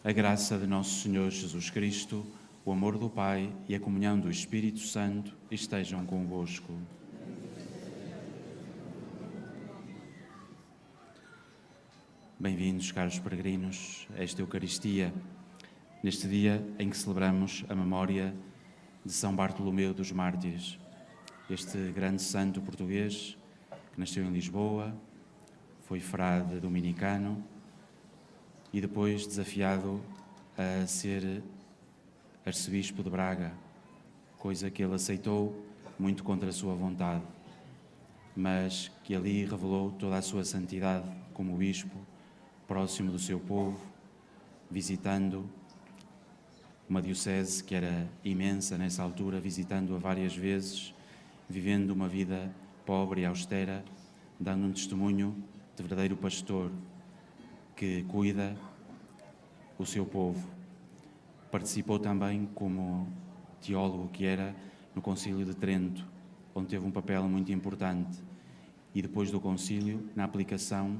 A graça de nosso Senhor Jesus Cristo, o amor do Pai e a comunhão do Espírito Santo estejam convosco. Bem-vindos, caros peregrinos, a esta Eucaristia, neste dia em que celebramos a memória de São Bartolomeu dos Mártires, este grande santo português que nasceu em Lisboa, foi frade dominicano e depois desafiado a ser arcebispo de Braga, coisa que ele aceitou muito contra a sua vontade, mas que ali revelou toda a sua santidade como bispo, próximo do seu povo, visitando uma diocese que era imensa nessa altura, visitando-a várias vezes, vivendo uma vida pobre e austera, dando um testemunho de verdadeiro pastor que cuida o seu povo. Participou também como teólogo que era no Concílio de Trento, onde teve um papel muito importante, e depois do concílio, na aplicação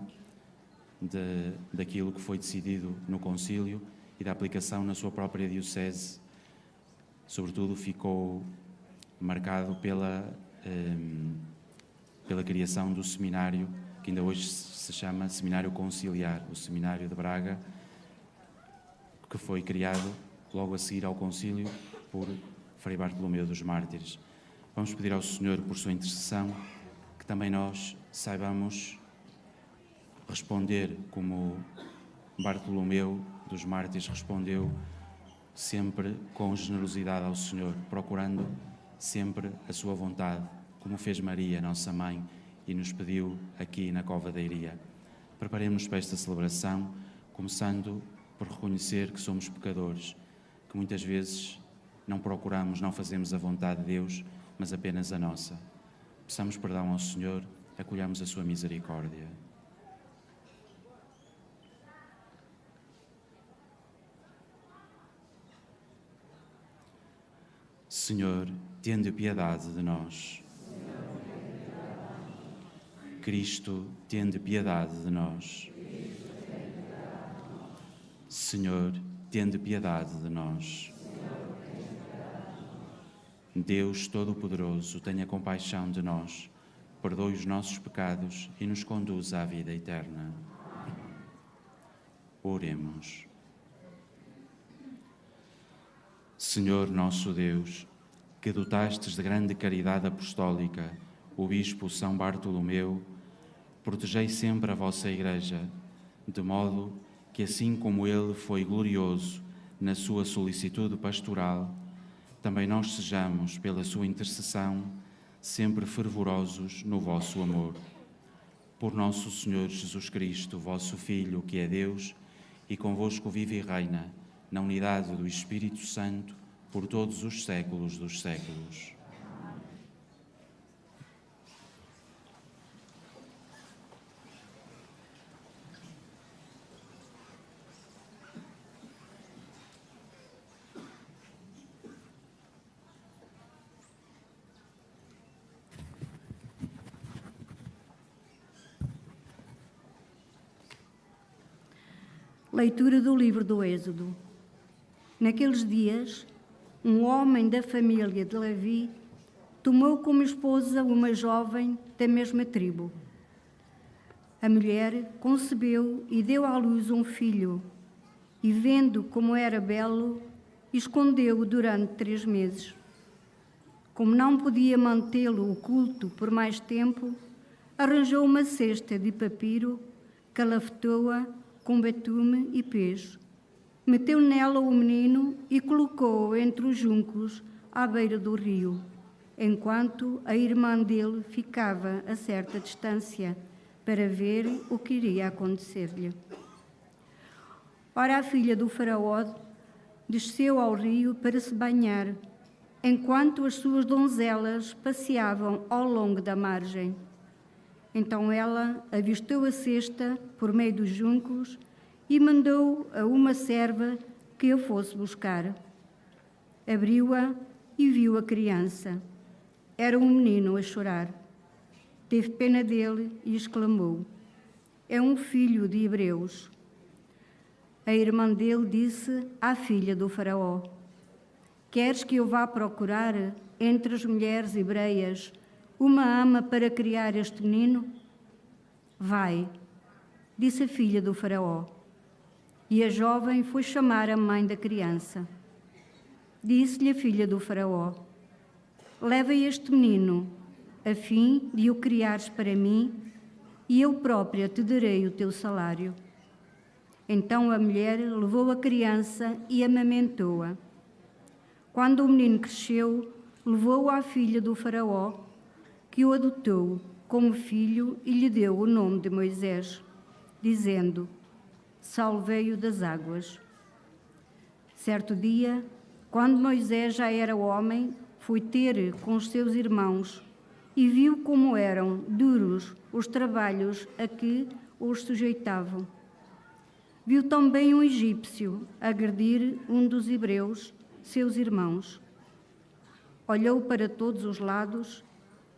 daquilo que foi decidido no concílio e da aplicação na sua própria diocese. Sobretudo ficou marcado pela criação do seminário, que ainda hoje se chama Seminário Conciliar, o Seminário de Braga, que foi criado logo a seguir ao concílio por Frei Bartolomeu dos Mártires. Vamos pedir ao Senhor, por sua intercessão, que também nós saibamos responder como Bartolomeu dos Mártires respondeu, sempre com generosidade ao Senhor, procurando sempre a sua vontade, como fez Maria, nossa mãe, e nos pediu aqui na Cova da Iria. Preparemos-nos para esta celebração, começando por reconhecer que somos pecadores, que muitas vezes não procuramos, não fazemos a vontade de Deus, mas apenas a nossa. Peçamos perdão ao Senhor, acolhamos a sua misericórdia. Senhor, tende piedade de nós. Cristo, tende piedade de nós. Senhor, tende piedade de nós. Deus Todo-Poderoso, tenha compaixão de nós, perdoe os nossos pecados e nos conduza à vida eterna. Oremos. Senhor nosso Deus, que dotastes de grande caridade apostólica o Bispo São Bartolomeu, protegei sempre a vossa Igreja, de modo que, assim como ele foi glorioso na sua solicitude pastoral, também nós sejamos, pela sua intercessão, sempre fervorosos no vosso amor. Por nosso Senhor Jesus Cristo, vosso Filho, que é Deus, e convosco vive e reina, na unidade do Espírito Santo, por todos os séculos dos séculos. Leitura do livro do Êxodo. Naqueles dias, um homem da família de Levi tomou como esposa uma jovem da mesma tribo. A mulher concebeu e deu à luz um filho, e vendo como era belo, escondeu-o durante 3 meses. Como não podia mantê-lo oculto por mais tempo, arranjou uma cesta de papiro, calafetou-a com betume e peixe, meteu nela o menino e colocou-o entre os juncos à beira do rio, enquanto a irmã dele ficava a certa distância para ver o que iria acontecer-lhe. Ora, a filha do faraó desceu ao rio para se banhar, enquanto as suas donzelas passeavam ao longo da margem. Então ela avistou a cesta por meio dos juncos e mandou a uma serva que a fosse buscar. Abriu-a e viu a criança. Era um menino a chorar. Teve pena dele e exclamou: "É um filho de Hebreus." A irmã dele disse à filha do faraó: queres que eu vá procurar entre as mulheres hebreias uma ama para criar este menino? Vai, disse a filha do faraó. E a jovem foi chamar a mãe da criança. Disse-lhe a filha do faraó: leva este menino, a fim de o criares para mim, e eu própria te darei o teu salário. Então a mulher levou a criança e amamentou-a. Quando o menino cresceu, levou-o à filha do faraó, que o adotou como filho e lhe deu o nome de Moisés, dizendo: salvei-o das águas. Certo dia, quando Moisés já era homem, foi ter com os seus irmãos e viu como eram duros os trabalhos a que os sujeitavam. Viu também um egípcio agredir um dos hebreus, seus irmãos. Olhou para todos os lados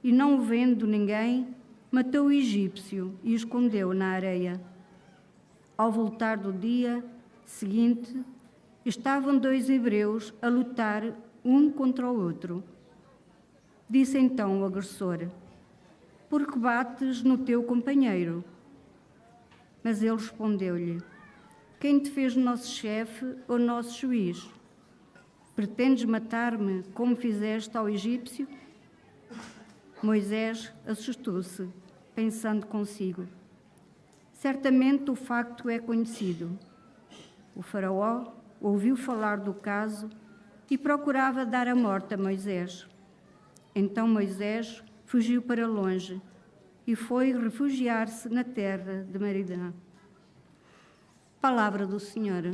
e, não vendo ninguém, matou o egípcio e o escondeu na areia. Ao voltar do dia seguinte, estavam 2 hebreus a lutar um contra o outro. Disse então o agressor: por que bates no teu companheiro? Mas ele respondeu-lhe: quem te fez nosso chefe ou nosso juiz? Pretendes matar-me como fizeste ao egípcio? Moisés assustou-se, pensando consigo: certamente o facto é conhecido. O faraó ouviu falar do caso e procurava dar a morte a Moisés. Então Moisés fugiu para longe e foi refugiar-se na terra de Midian. Palavra do Senhor.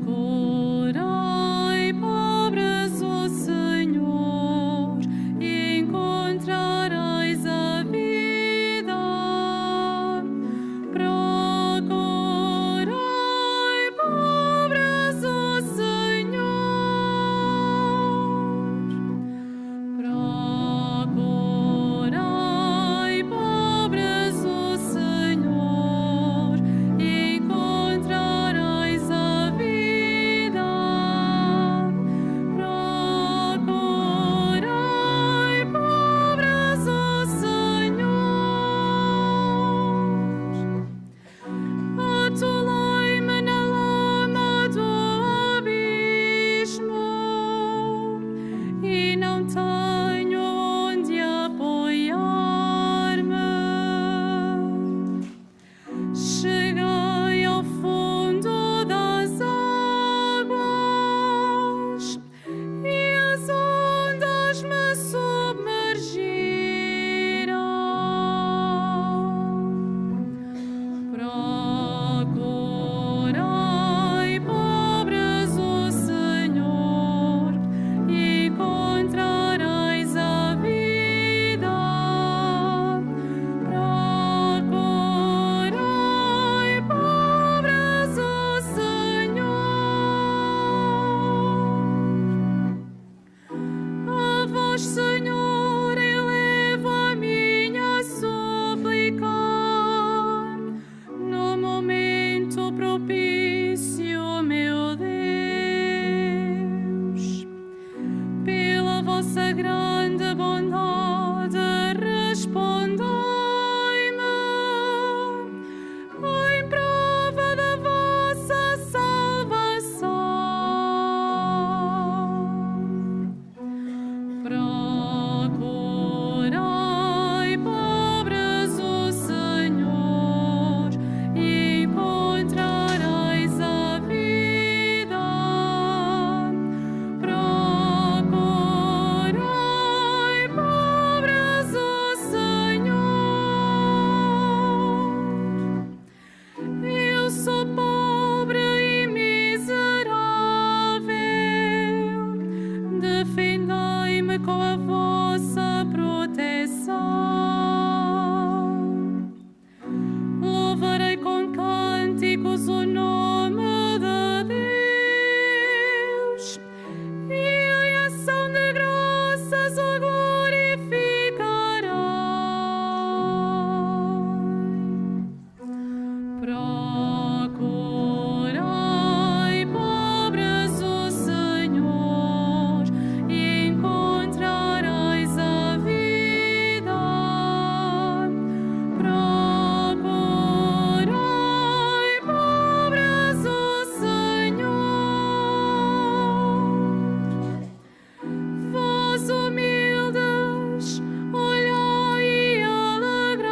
Procurai, pobres, o Senhor, e encontrareis a vida. Procurai, pobres, o Senhor. Procurai, pobres, o Senhor, e encontrareis a vida. Procurai, pobres, o Senhor. Atolai-me na lama do abismo e não tenho onde apoiar-me. Cheguei ao fundo das águas e as ondas me submergiram. Procurai, pobres, o Senhor, e encontrareis a vida. Procurai, pobres, o Senhor. A vós, Senhor, elevo a minha súplica. No momento propício, meu Deus, pela vossa grande bondade, respondei-me em prova da vossa salvação. Procurai, pobres, o Senhor, e encontrareis a vida. Procurai, a glorificarás. Procurai, pobres, o Senhor, e encontrareis a vida. Procurai, pobres, o Senhor. Vós humildes, olhai e alegrai-vos.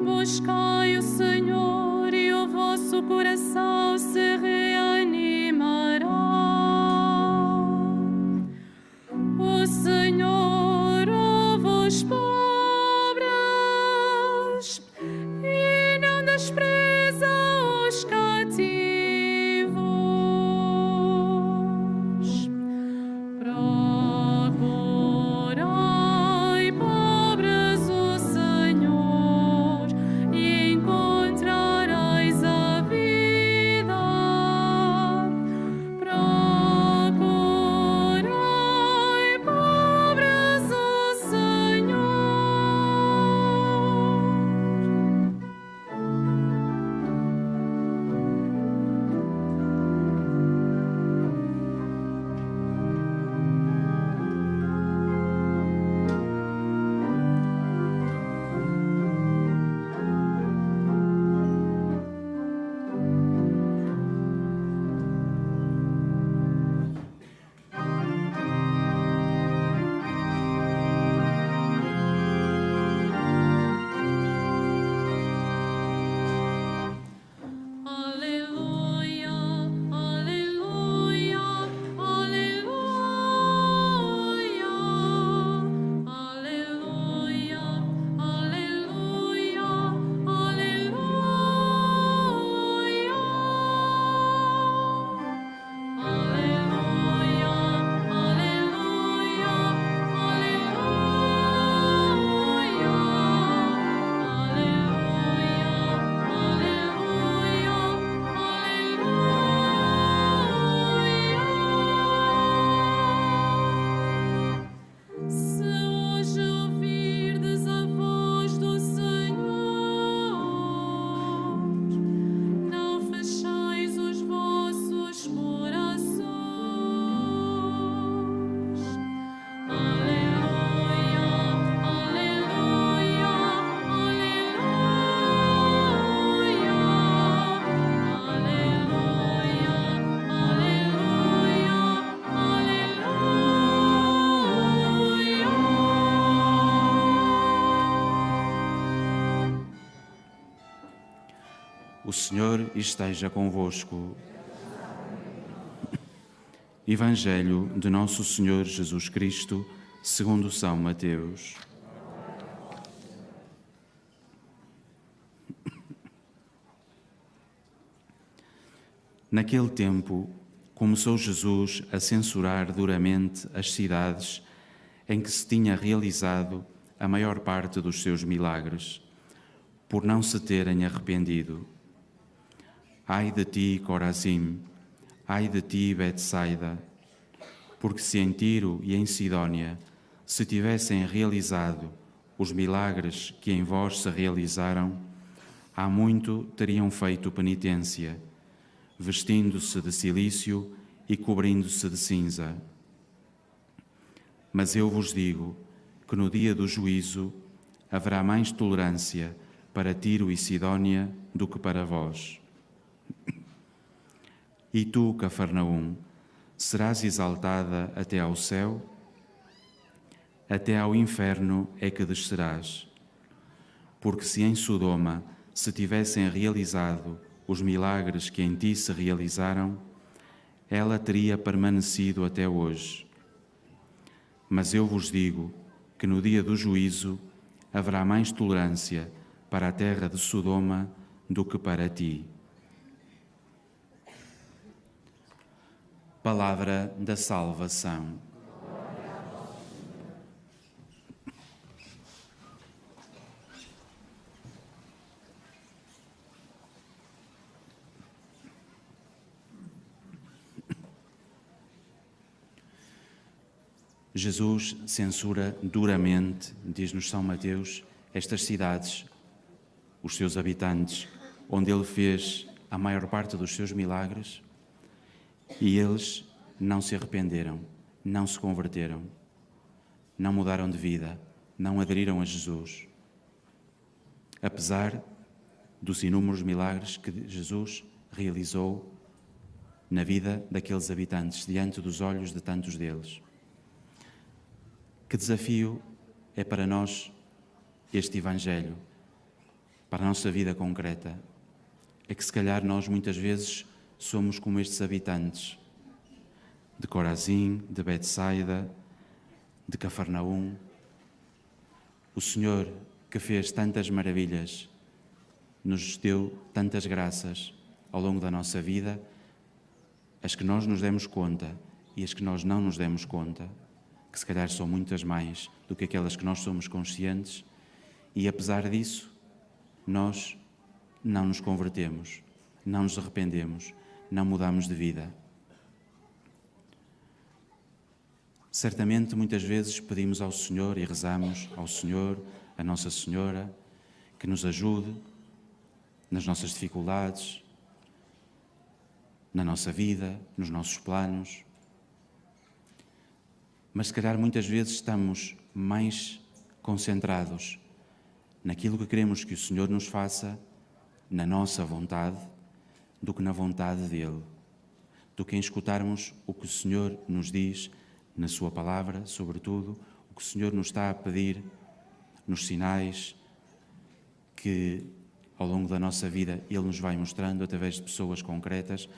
Buscai o Senhor e o vosso coração se reanimará. O Senhor ouve os pobres e não despreza os cativos. Procurai, pobres, o Senhor, e encontrareis a vida. Procurai, pobres, o Senhor. Aleluia, aleluia, aleluia, aleluia, aleluia, Se hoje ouvirdes a voz do Senhor, não fechais os vossos corações. Aleluia, aleluia, aleluia, O Senhor esteja convosco. Evangelho de Nosso Senhor Jesus Cristo, segundo São Mateus. Naquele tempo, começou Jesus a censurar duramente as cidades em que se tinha realizado a maior parte dos seus milagres, por não se terem arrependido. Ai de ti, Corazim! Ai de ti, Betsaida! Porque se em Tiro e em Sidónia se tivessem realizado os milagres que em vós se realizaram, há muito teriam feito penitência, vestindo-se de cilício e cobrindo-se de cinza. Mas eu vos digo que no dia do juízo haverá mais tolerância para Tiro e Sidónia do que para vós. E tu, Cafarnaum, serás exaltada até ao céu? Até ao inferno é que descerás. Porque se em Sodoma se tivessem realizado os milagres que em ti se realizaram, ela teria permanecido até hoje. Mas eu vos digo que no dia do juízo haverá mais tolerância para a terra de Sodoma do que para ti. Palavra da salvação. Jesus censura duramente, diz-nos São Mateus, estas cidades, os seus habitantes, onde ele fez a maior parte dos seus milagres, e eles não se arrependeram, não se converteram, não mudaram de vida, não aderiram a Jesus. Apesar dos inúmeros milagres que Jesus realizou na vida daqueles habitantes, diante dos olhos de tantos deles. Que desafio é para nós este Evangelho, para a nossa vida concreta? É que se calhar nós muitas vezes somos como estes habitantes de Corazim, de Betsaida, de Cafarnaum. O Senhor que fez tantas maravilhas, nos deu tantas graças ao longo da nossa vida, as que nós nos demos conta e as que nós não nos demos conta, que se calhar são muitas mais do que aquelas que nós somos conscientes, e apesar disso, nós não nos convertemos, não nos arrependemos, não mudamos de vida. Certamente, muitas vezes pedimos ao Senhor e rezamos ao Senhor, a Nossa Senhora, que nos ajude nas nossas dificuldades, na nossa vida, nos nossos planos. Mas se calhar muitas vezes estamos mais concentrados naquilo que queremos que o Senhor nos faça, na nossa vontade, do que na vontade dEle, do que em escutarmos o que o Senhor nos diz na Sua Palavra, sobretudo, o que o Senhor nos está a pedir nos sinais que ao longo da nossa vida Ele nos vai mostrando através de pessoas concretas.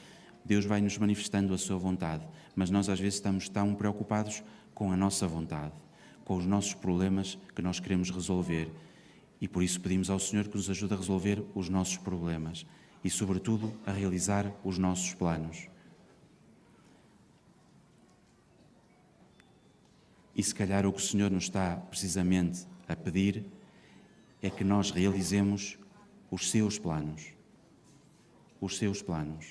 Deus vai nos manifestando a sua vontade, mas nós às vezes estamos tão preocupados com a nossa vontade, com os nossos problemas que nós queremos resolver, e por isso pedimos ao Senhor que nos ajude a resolver os nossos problemas e, sobretudo, a realizar os nossos planos. E se calhar o que o Senhor nos está precisamente a pedir é que nós realizemos os seus planos. Os seus planos.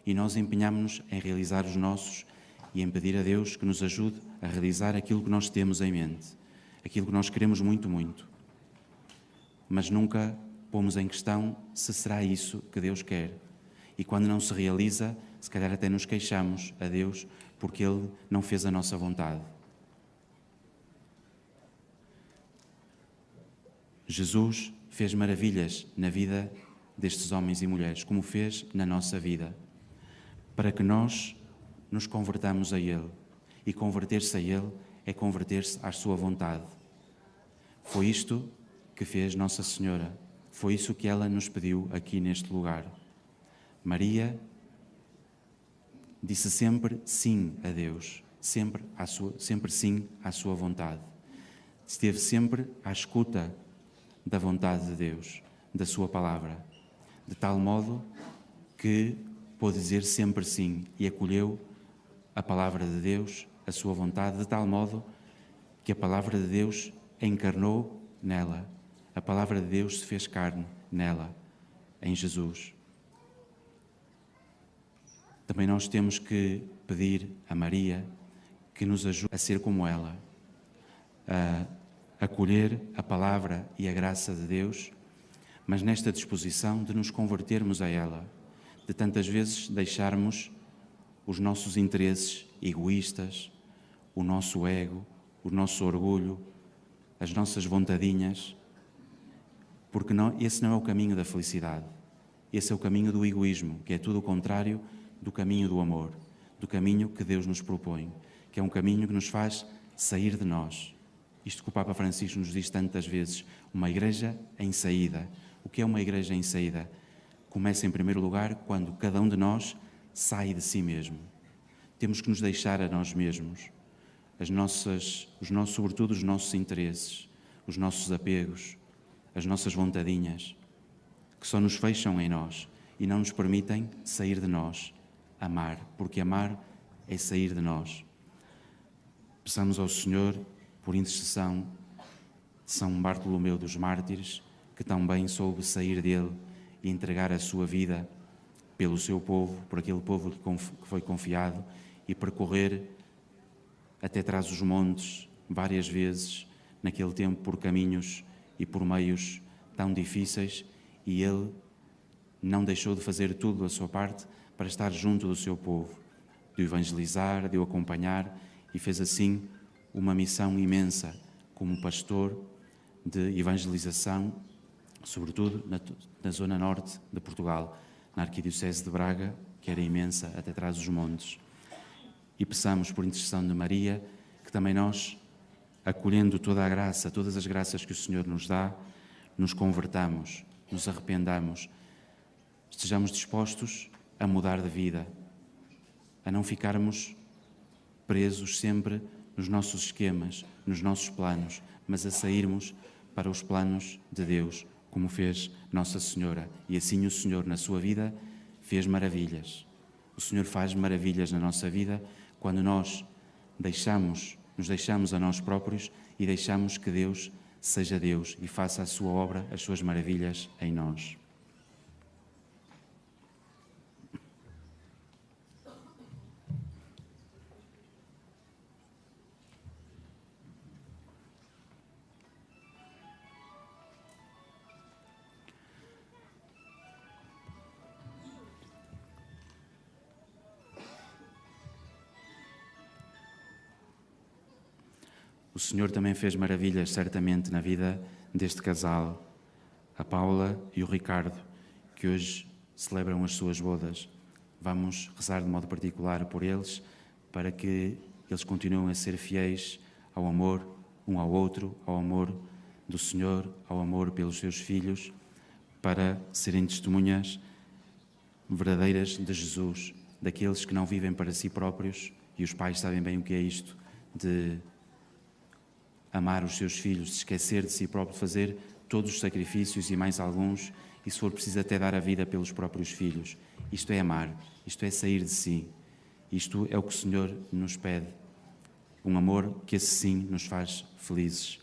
E nós empenhamos-nos em realizar os nossos e em pedir a Deus que nos ajude a realizar aquilo que nós temos em mente, aquilo que nós queremos muito, muito. Mas nunca pomos em questão se será isso que Deus quer. E quando não se realiza, se calhar até nos queixamos a Deus porque Ele não fez a nossa vontade. Jesus fez maravilhas na vida destes homens e mulheres, como fez na nossa vida, para que nós nos convertamos a Ele. E converter-se a Ele é converter-se à sua vontade. Foi isto que fez Nossa Senhora. Foi isso que ela nos pediu aqui neste lugar. Maria disse sempre sim a Deus, sempre sim à sua vontade. Esteve sempre à escuta da vontade de Deus, da sua palavra, de tal modo que pôde dizer sempre sim e acolheu a palavra de Deus, a sua vontade, de tal modo que a palavra de Deus encarnou nela. A palavra de Deus se fez carne nela, em Jesus. Também nós temos que pedir a Maria que nos ajude a ser como ela, a acolher a palavra e a graça de Deus, mas nesta disposição de nos convertermos a ela, de tantas vezes deixarmos os nossos interesses egoístas, o nosso ego, o nosso orgulho, as nossas vontadinhas, porque esse não é o caminho da felicidade. Esse é o caminho do egoísmo, que é tudo o contrário do caminho do amor, do caminho que Deus nos propõe, que é um caminho que nos faz sair de nós. Isto que o Papa Francisco nos diz tantas vezes, uma igreja em saída. O que é uma igreja em saída? Começa em primeiro lugar quando cada um de nós sai de si mesmo. Temos que nos deixar a nós mesmos, sobretudo os nossos interesses, os nossos apegos, as nossas vontadinhas, que só nos fecham em nós e não nos permitem sair de nós, amar, porque amar é sair de nós. Peçamos ao Senhor, por intercessão de São Bartolomeu dos Mártires, que tão bem soube sair dele e entregar a sua vida pelo seu povo, por aquele povo que foi confiado, e percorrer até traz os montes várias vezes, naquele tempo por caminhos e por meios tão difíceis, e ele não deixou de fazer tudo da sua parte para estar junto do seu povo, de o evangelizar, de o acompanhar, e fez assim uma missão imensa como pastor de evangelização, sobretudo na zona norte de Portugal, na Arquidiocese de Braga, que era imensa, até atrás dos montes. E peçamos, por intercessão de Maria, que também nós, acolhendo toda a graça, todas as graças que o Senhor nos dá, nos convertamos, nos arrependamos, estejamos dispostos a mudar de vida, a não ficarmos presos sempre nos nossos esquemas, nos nossos planos, mas a sairmos para os planos de Deus, como fez Nossa Senhora. E assim o Senhor, na sua vida, fez maravilhas. O Senhor faz maravilhas na nossa vida quando nós nos deixamos a nós próprios e deixamos que Deus seja Deus e faça a sua obra, as suas maravilhas em nós. O Senhor também fez maravilhas, certamente, na vida deste casal, a Paula e o Ricardo, que hoje celebram as suas bodas. Vamos rezar de modo particular por eles, para que eles continuem a ser fiéis ao amor um ao outro, ao amor do Senhor, ao amor pelos seus filhos, para serem testemunhas verdadeiras de Jesus, daqueles que não vivem para si próprios, e os pais sabem bem o que é isto, de amar os seus filhos, de esquecer de si próprio, de fazer todos os sacrifícios e mais alguns, e se for preciso até dar a vida pelos próprios filhos. Isto é amar, isto é sair de si. Isto é o que o Senhor nos pede. Um amor que esse sim nos faz felizes.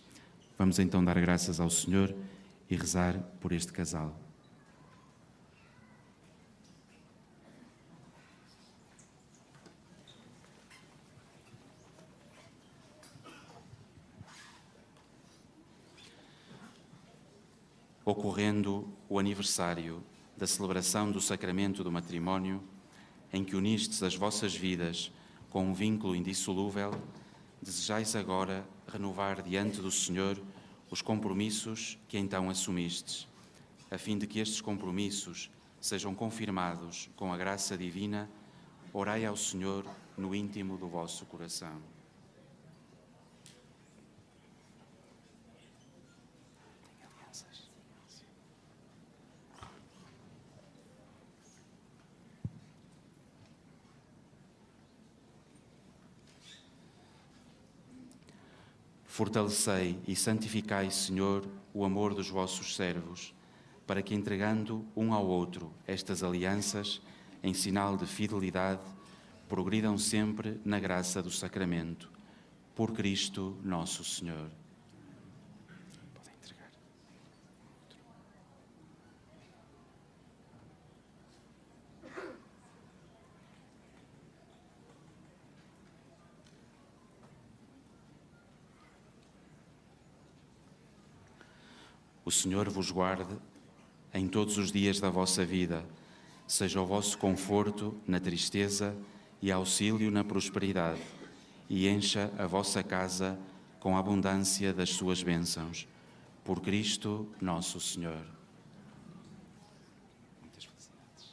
Vamos então dar graças ao Senhor e rezar por este casal. Ocorrendo o aniversário da celebração do sacramento do matrimónio, em que unistes as vossas vidas com um vínculo indissolúvel, desejais agora renovar diante do Senhor os compromissos que então assumistes, a fim de que estes compromissos sejam confirmados com a graça divina. Orai ao Senhor no íntimo do vosso coração. Fortalecei e santificai, Senhor, o amor dos vossos servos, para que, entregando um ao outro estas alianças, em sinal de fidelidade, progridam sempre na graça do sacramento. Por Cristo nosso Senhor. Podem entregar. O Senhor vos guarde em todos os dias da vossa vida, seja o vosso conforto na tristeza e auxílio na prosperidade, e encha a vossa casa com a abundância das suas bênçãos. Por Cristo nosso Senhor. Muitas felicidades.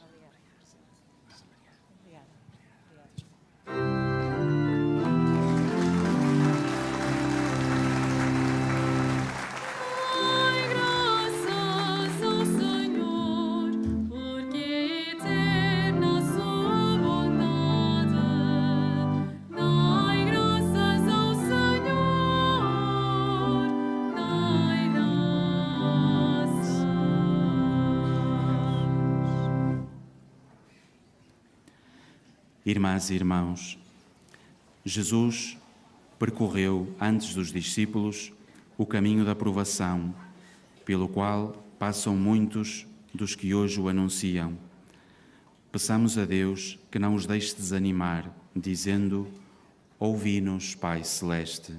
Graças ao Senhor, porque eterna a sua bondade. Dai graças ao Senhor, dai graças. Irmãs e irmãos, Jesus percorreu antes dos discípulos o caminho da provação, pelo qual passam muitos dos que hoje o anunciam. Peçamos a Deus que não os deixe desanimar, dizendo: Ouvi-nos, Pai Celeste.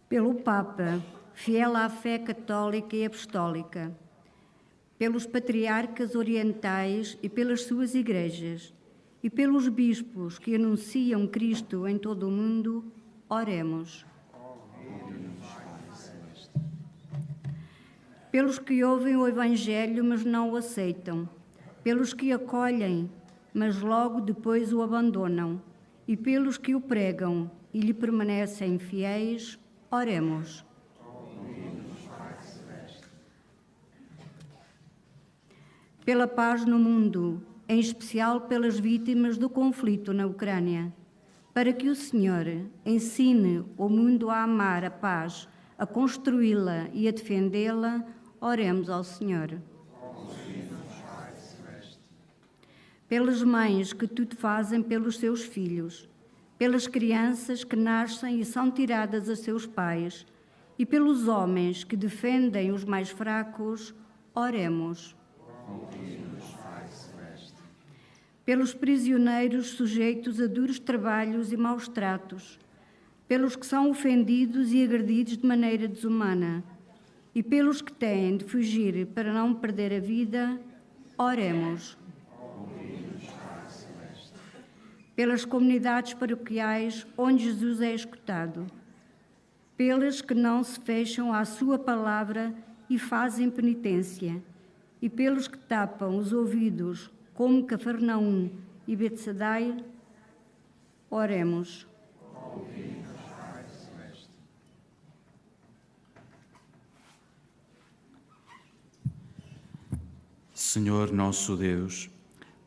Pelo Papa, fiel à fé católica e apostólica, pelos patriarcas orientais e pelas suas igrejas, e pelos bispos que anunciam Cristo em todo o mundo, oremos. Pelos que ouvem o Evangelho, mas não o aceitam, pelos que acolhem, mas logo depois o abandonam, e pelos que o pregam e lhe permanecem fiéis, oremos. Pela paz no mundo, em especial pelas vítimas do conflito na Ucrânia, para que o Senhor ensine o mundo a amar a paz, a construí-la e a defendê-la, oremos ao Senhor. Pelas mães que tudo fazem pelos seus filhos, pelas crianças que nascem e são tiradas a seus pais, e pelos homens que defendem os mais fracos, oremos. Pelos prisioneiros sujeitos a duros trabalhos e maus tratos, pelos que são ofendidos e agredidos de maneira desumana, e pelos que têm de fugir para não perder a vida, oremos. Pelas comunidades paroquiais onde Jesus é escutado, pelas que não se fecham à sua palavra e fazem penitência, e pelos que tapam os ouvidos, como Cafarnaum e Betsaida, oremos. Senhor nosso Deus,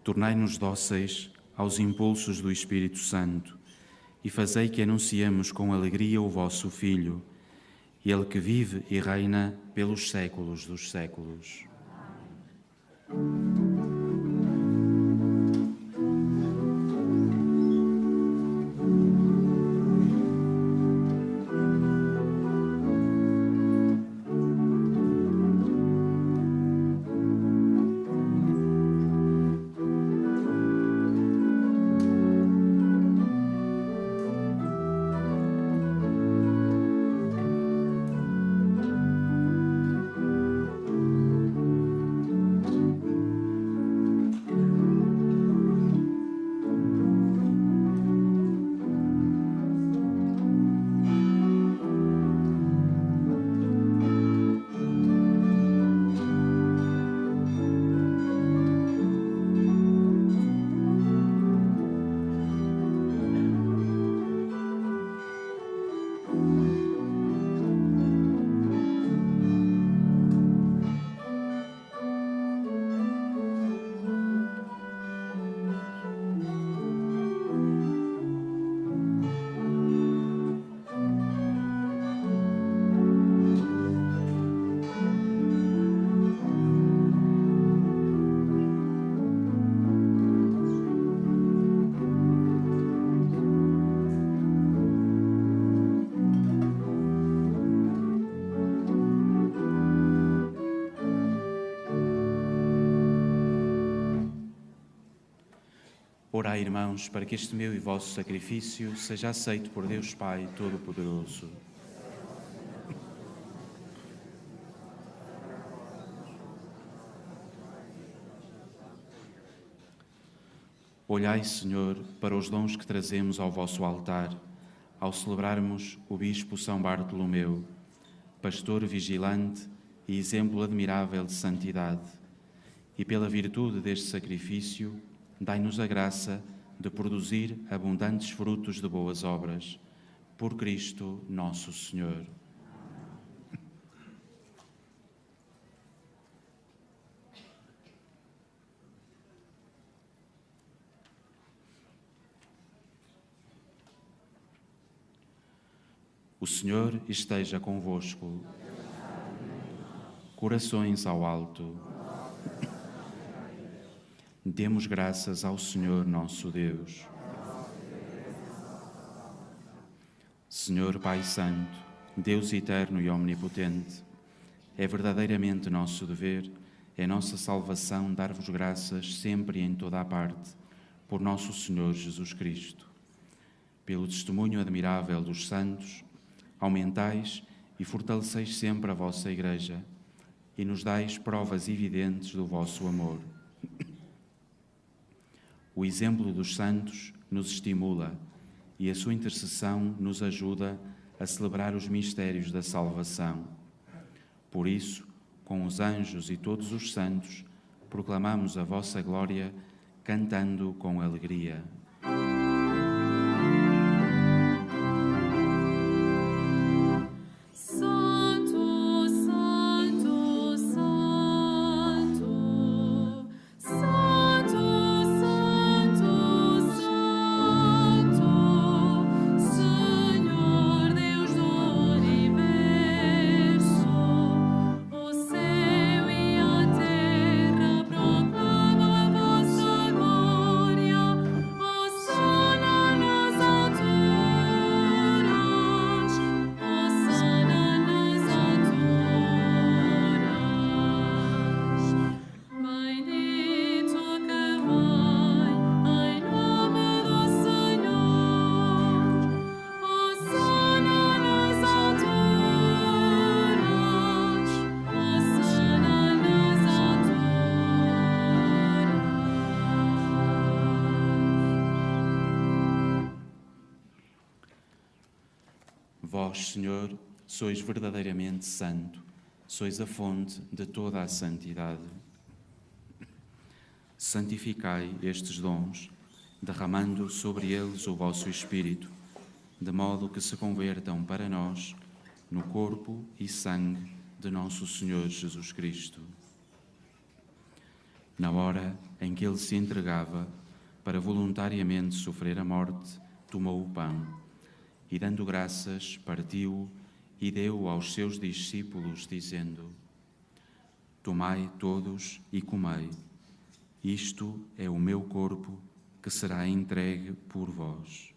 tornai-nos dóceis aos impulsos do Espírito Santo e fazei que anunciemos com alegria o vosso Filho, Ele que vive e reina pelos séculos dos séculos. Orai, irmãos, para que este meu e vosso sacrifício seja aceito por Deus Pai Todo-Poderoso. Olhai, Senhor, para os dons que trazemos ao vosso altar, ao celebrarmos o Bispo São Bartolomeu, pastor vigilante e exemplo admirável de santidade. E pela virtude deste sacrifício, dai-nos a graça de produzir abundantes frutos de boas obras. Por Cristo nosso Senhor. O Senhor esteja convosco. Corações ao alto. Demos graças ao Senhor nosso Deus. Senhor Pai Santo, Deus eterno e omnipotente, é verdadeiramente nosso dever, é nossa salvação dar-vos graças sempre e em toda a parte, por nosso Senhor Jesus Cristo. Pelo testemunho admirável dos santos, aumentais e fortaleceis sempre a vossa Igreja e nos dais provas evidentes do vosso amor. O exemplo dos santos nos estimula e a sua intercessão nos ajuda a celebrar os mistérios da salvação. Por isso, com os anjos e todos os santos, proclamamos a vossa glória, cantando com alegria. Santo, Santo, Santo, Santo, Santo, Santo, Senhor Deus do universo, o céu e a terra proclamam a vossa glória, hosana nas alturas, hosana nas alturas. Bendito que vai em nome do Senhor, hosana nas alturas, hosana nas alturas. Vós, Senhor, sois verdadeiramente santo, sois a fonte de toda a santidade. Santificai estes dons, derramando sobre eles o vosso Espírito, de modo que se convertam para nós no corpo e sangue de nosso Senhor Jesus Cristo. Na hora em que ele se entregava para voluntariamente sofrer a morte, tomou o pão e, dando graças, partiu e deu aos seus discípulos, dizendo: Tomai todos e comei. Isto é o meu corpo, que será entregue por vós.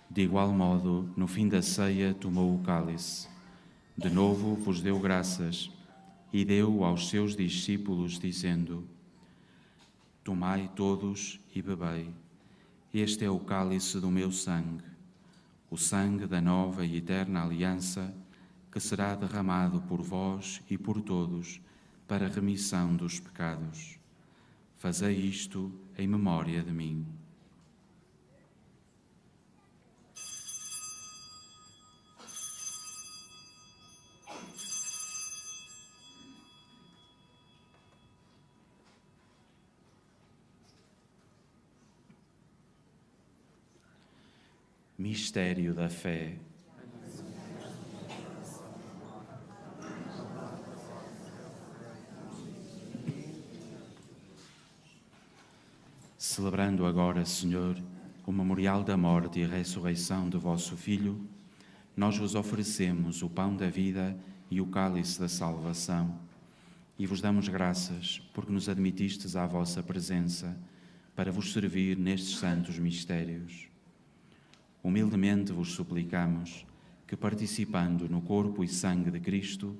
De igual modo, no fim da ceia, tomou o cálice. De novo vos deu graças e deu aos seus discípulos, dizendo: Tomai todos e bebei. Este é o cálice do meu sangue, o sangue da nova e eterna aliança, que será derramado por vós e por todos para a remissão dos pecados. Fazei isto em memória de mim. Mistério da fé. Celebrando agora, Senhor, o memorial da morte e ressurreição de vosso Filho, nós vos oferecemos o pão da vida e o cálice da salvação e vos damos graças porque nos admitistes à vossa presença para vos servir nestes santos mistérios. Humildemente vos suplicamos que, participando no corpo e sangue de Cristo,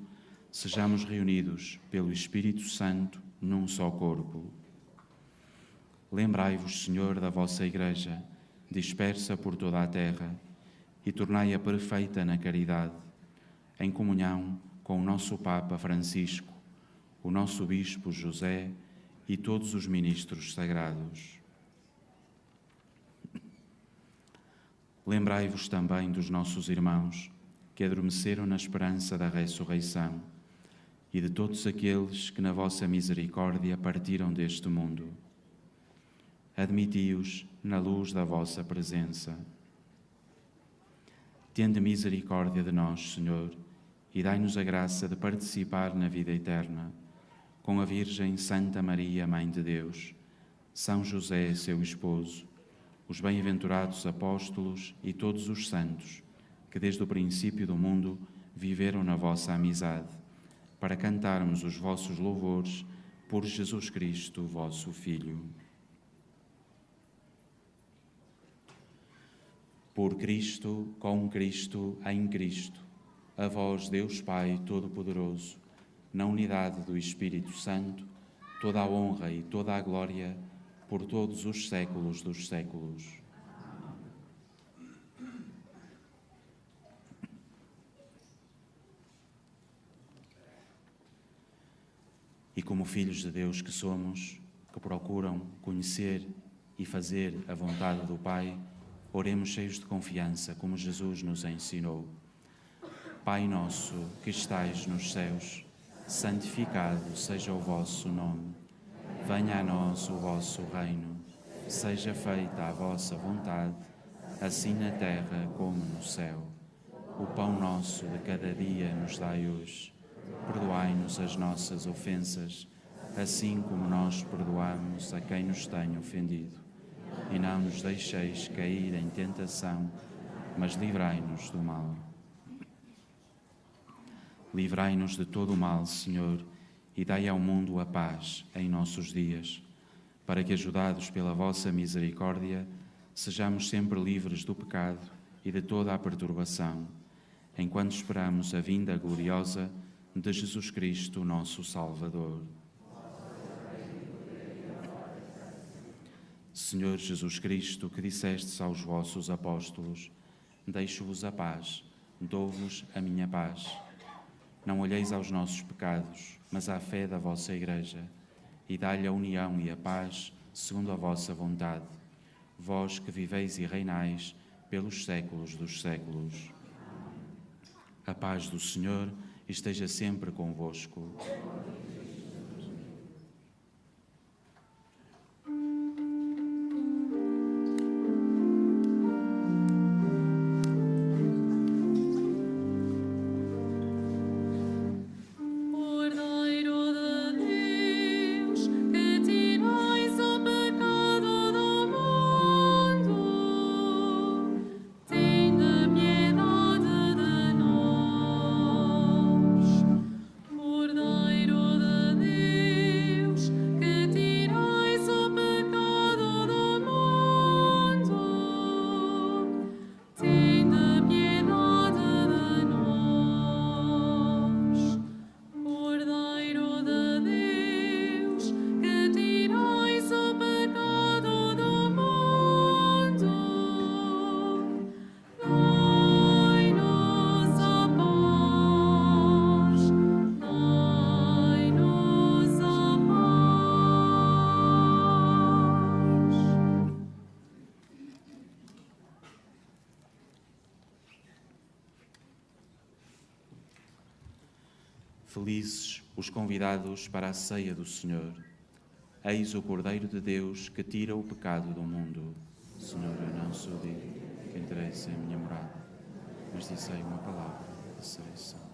sejamos reunidos pelo Espírito Santo num só corpo. Lembrai-vos, Senhor, da vossa Igreja, dispersa por toda a terra, e tornai-a perfeita na caridade, em comunhão com o nosso Papa Francisco, o nosso Bispo José e todos os ministros sagrados. Lembrai-vos também dos nossos irmãos que adormeceram na esperança da ressurreição e de todos aqueles que na vossa misericórdia partiram deste mundo. Admiti-os na luz da vossa presença. Tende misericórdia de nós, Senhor, e dai-nos a graça de participar na vida eterna, com a Virgem Santa Maria, Mãe de Deus, São José, seu esposo, os bem-aventurados apóstolos e todos os santos, que desde o princípio do mundo viveram na vossa amizade, para cantarmos os vossos louvores por Jesus Cristo, vosso Filho. Por Cristo, com Cristo, em Cristo, a vós, Deus Pai Todo-Poderoso, na unidade do Espírito Santo, toda a honra e toda a glória, por todos os séculos dos séculos. E como filhos de Deus que somos, que procuram conhecer e fazer a vontade do Pai, oremos cheios de confiança, como Jesus nos ensinou. Pai nosso, que estais nos céus, santificado seja o vosso nome. Venha a nós o vosso reino. Seja feita a vossa vontade, assim na terra como no céu. O pão nosso de cada dia nos dai hoje. Perdoai-nos as nossas ofensas, assim como nós perdoamos a quem nos tem ofendido. E não nos deixeis cair em tentação, mas livrai-nos do mal. Livrai-nos de todo o mal, Senhor, e dai ao mundo a paz em nossos dias, para que, ajudados pela vossa misericórdia, sejamos sempre livres do pecado e de toda a perturbação, enquanto esperamos a vinda gloriosa de Jesus Cristo, nosso Salvador. Senhor Jesus Cristo, que dissestes aos vossos apóstolos: deixo-vos a paz, dou-vos a minha paz. Não olheis aos nossos pecados, mas à fé da vossa Igreja, e dai-lhe a união e a paz segundo a vossa vontade, vós que viveis e reinais pelos séculos dos séculos. A paz do Senhor esteja sempre convosco. Cordeiro de Deus, que tirais o pecado do mundo, tende piedade de nós. Cordeiro de Deus, que tirais o pecado do mundo, tende piedade de nós. Cordeiro de Deus, que tirais o pecado do mundo, dai-nos a paz, dai-nos a paz. Felizes os convidados para a ceia do Senhor. Eis o Cordeiro de Deus que tira o pecado do mundo. Senhor, eu não sou digno que entreis em minha morada, mas dizei uma palavra e serei salvo.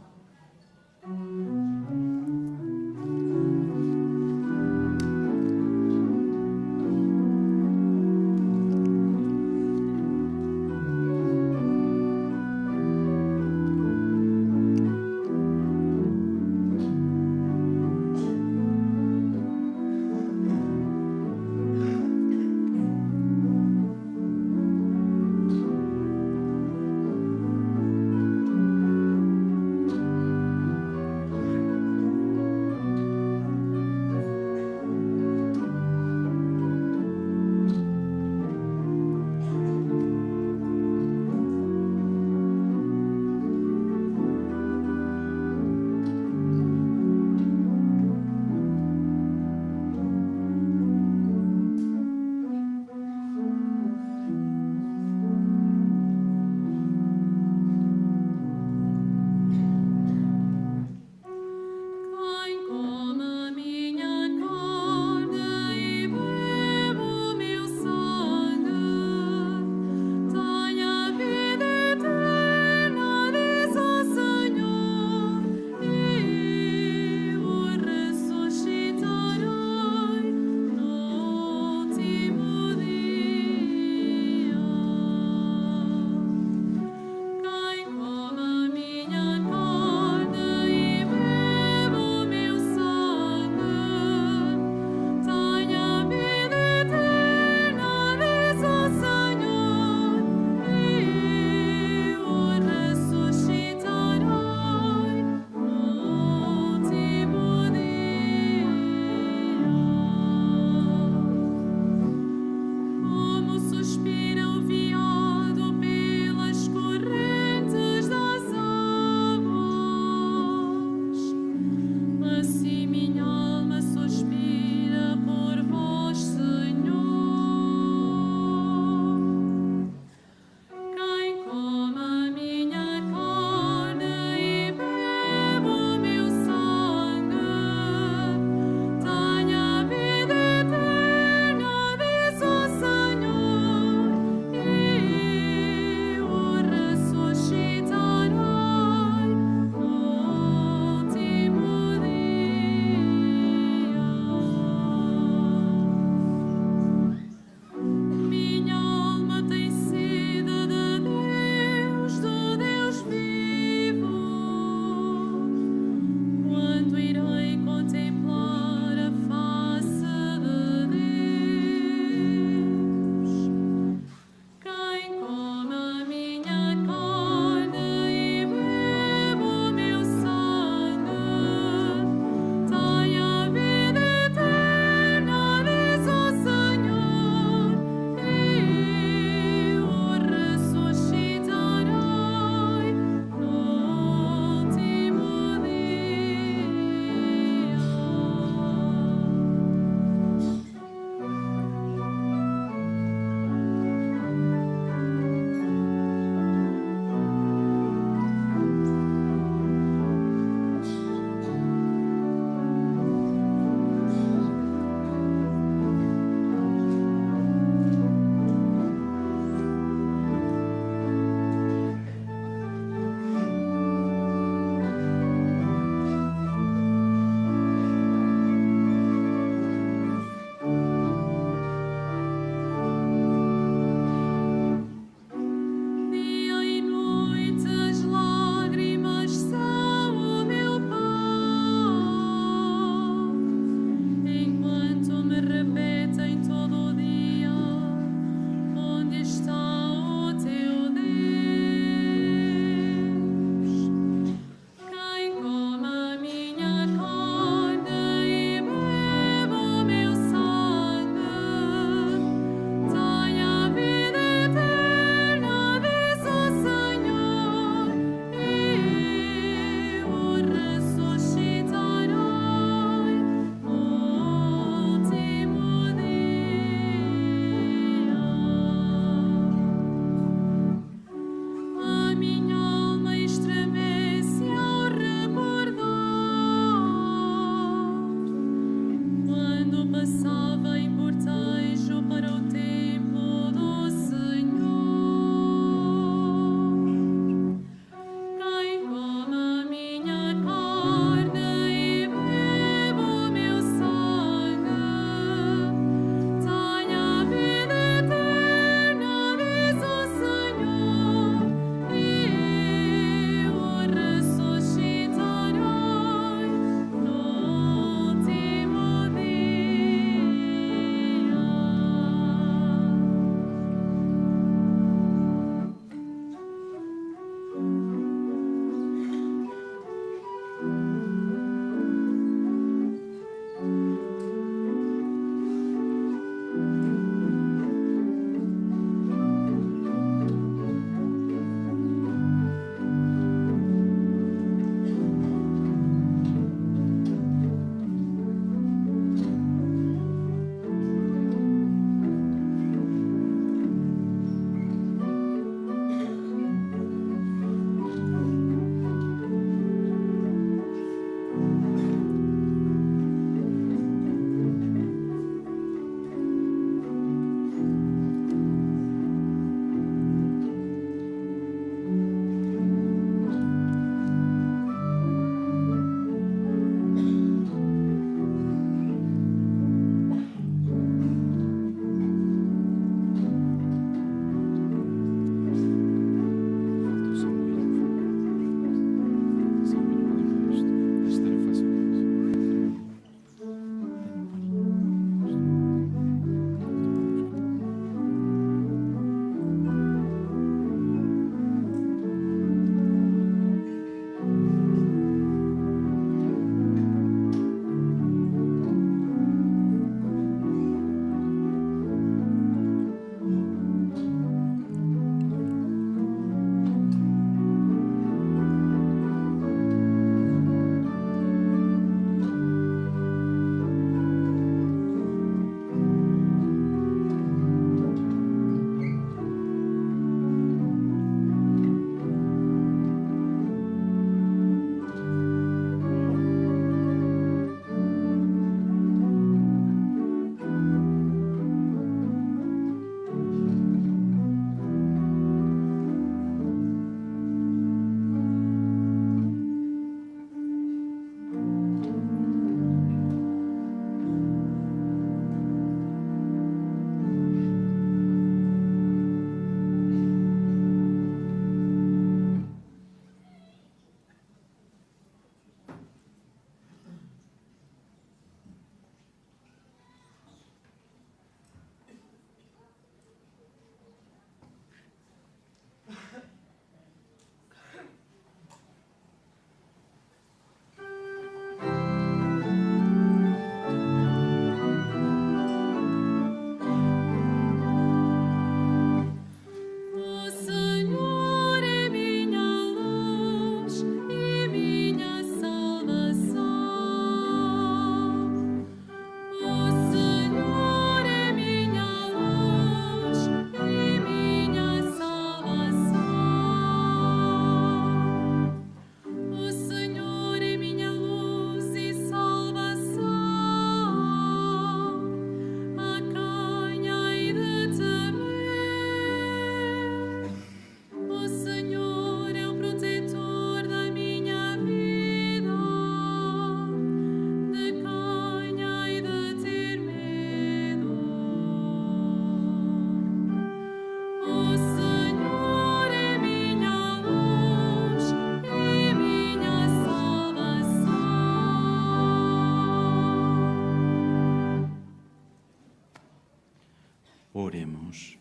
Oremos.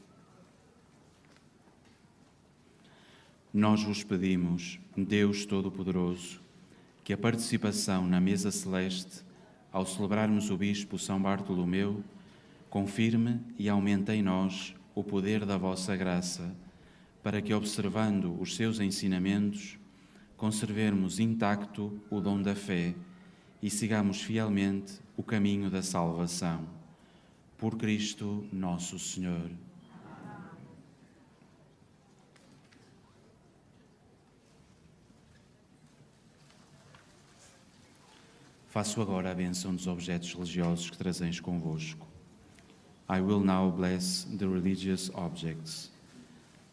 Nós vos pedimos, Deus Todo-Poderoso, que a participação na mesa celeste, ao celebrarmos o Bispo São Bartolomeu, confirme e aumente em nós o poder da vossa graça, para que, observando os seus ensinamentos, conservemos intacto o dom da fé e sigamos fielmente o caminho da salvação. Por Cristo nosso Senhor. Faço agora a bênção dos objetos religiosos que trazeis convosco. I will now bless the religious objects.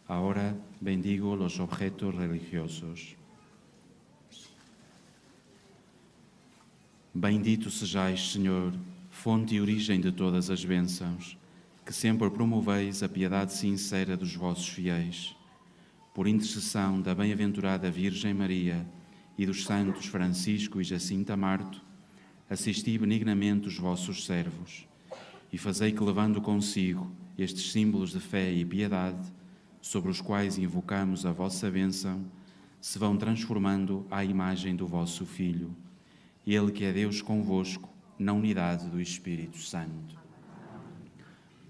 Ahora bendigo los objetos religiosos. Bendito sejais, Senhor, fonte e origem de todas as bênçãos, que sempre promoveis a piedade sincera dos vossos fiéis. Por intercessão da bem-aventurada Virgem Maria e dos santos Francisco e Jacinta Marto, assisti benignamente os vossos servos e fazei que, levando consigo estes símbolos de fé e piedade, sobre os quais invocamos a vossa bênção, se vão transformando à imagem do vosso Filho, Ele que é Deus convosco, na unidade do Espírito Santo.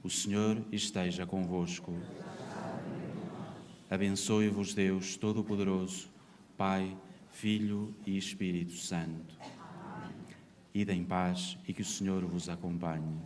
O Senhor esteja convosco. Abençoe-vos Deus Todo-Poderoso, Pai, Filho e Espírito Santo. Ide em paz e que o Senhor vos acompanhe.